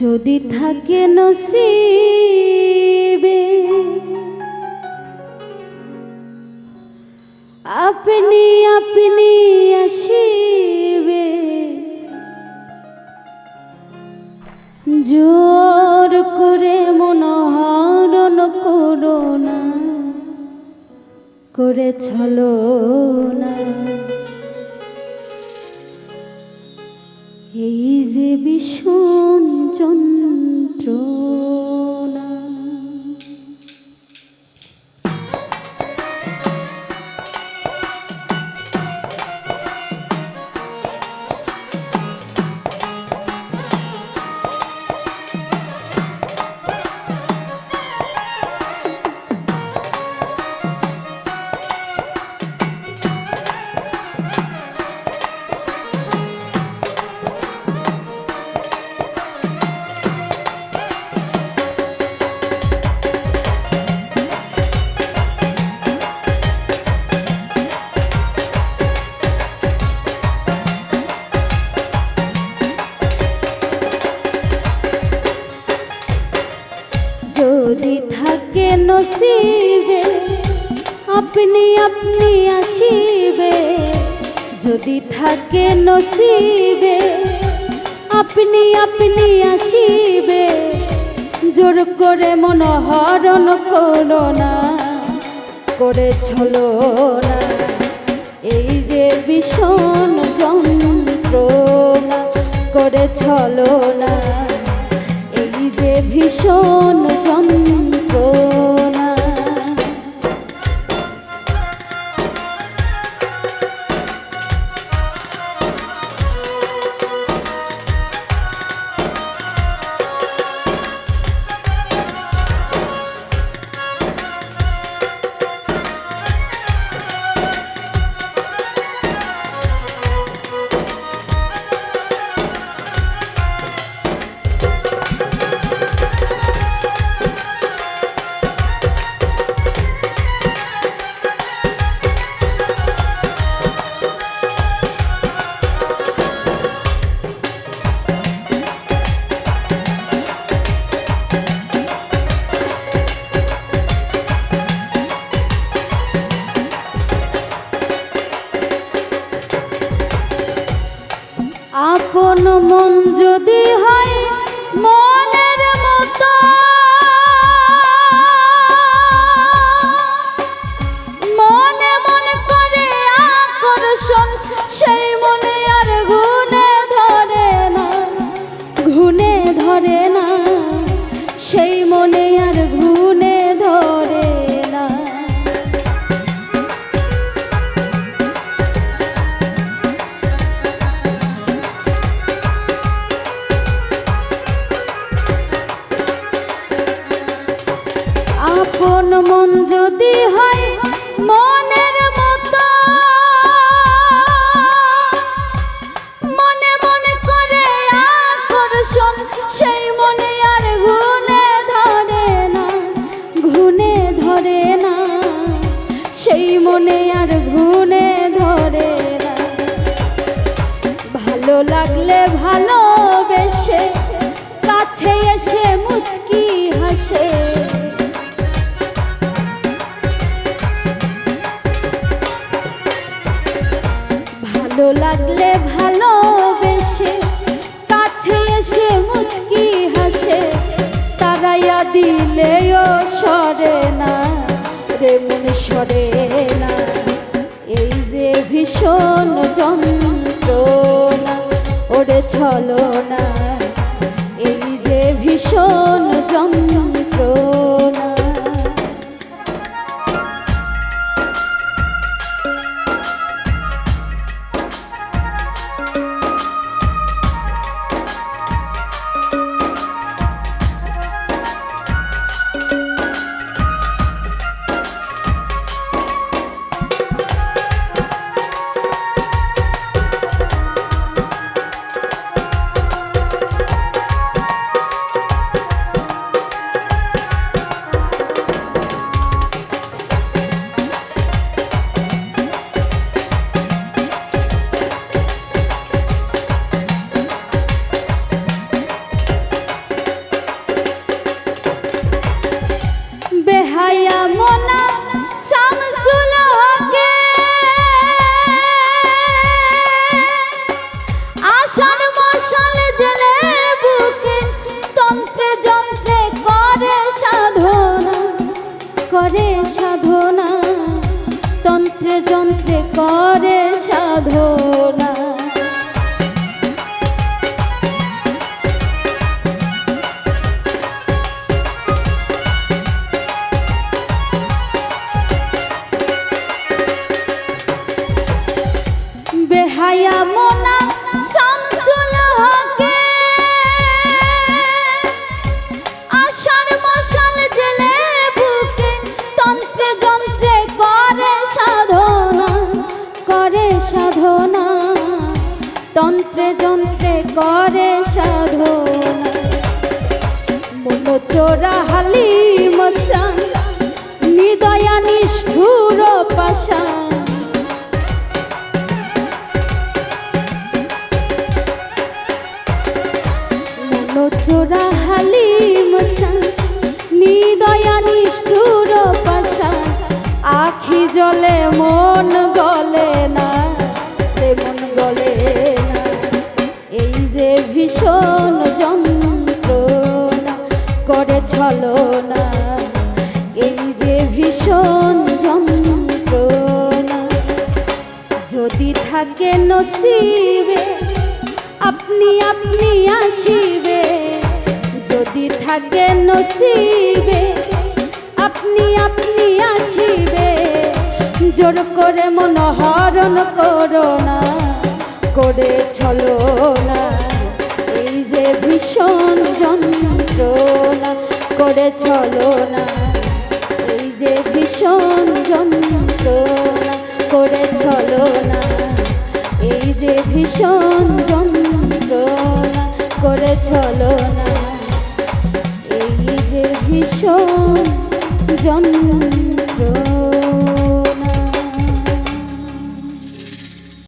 যদি থাকে নসিবে আপনি আপনি আসিবে, জোর করে মন হরণ করো না, করে ছলো না। এই যে ভীষণ যন্ত্রণা। যদি থাকে নসিবে আপনি আপনি আসিবে, যদি থাকে নসিবে আপনি আপনি আসিবে, জোর করে মন হরণ করো না, করে ছলো না। এই যে ভীষণ যন্ত্রণা, করে ছলো না। এই যে ভীষণ যন্ত্রণা। আপন মন যদি হয় মনের মতো, মনে মনে করে আকর্ষণ, সেই মনে আর গুণে ধরে না, গুণে ধরে না, সেই মনে আর গুণে ধরে না। আপন মন যদি হয় মনের মতো, মনে মনে করে আকর্ষণ, সেই মনে আর গুণে ধরে না, গুণে ধরে না, সেই মনে আর গুণে ধরে না। ভালো লাগলে ভালোবেসে কাছে এসে মুচকি হাসে, ভালো লাগলে ভালোবেসে কাছে এসে মুচকি হাসে, তারাইয়া দিলেও সরে না রে মন সরে না। এই যে ভীষণ যন্ত্রণা, ওরে ছলো না। এই যে ভীষণ যন্ত্রণা। নেহায়া মোনা শামসুল হকে আশার মশাল জেলে বুকে তন্ত্রে যন্ত্রে করে সাধনা, করে সাধনা, তন্ত্রে যন্ত্রে করে সাধনা। মনোচোরা হালিম চান নিদয়া নিষ্ঠুর পাষাণ, মনোচোরা হালিম চান নিদয়া নিষ্ঠুর পাষাণ। আখি জলে মন গলে না, মন গলে না, এই যে ভীষণ যন্ত্রণা করে ছলনা, এই যে ভীষণ যন্ত্রণা। যদি থাকে নসিবে আপনি আপনি আসিবে, যদি থাকে নসিবে আপনি আপনি আসিবে। জোর করে মন হরণ করো না, করে ছলনা, এই যে ভীষণ যন্ত্রণা করে ছলনা, এই যে ভীষণ যন্ত্রণা করে ছলনা, এই যে ভীষণ যন্ত্রণা করে ছলনা, এই যে ভীষণ যন্ত্রণা।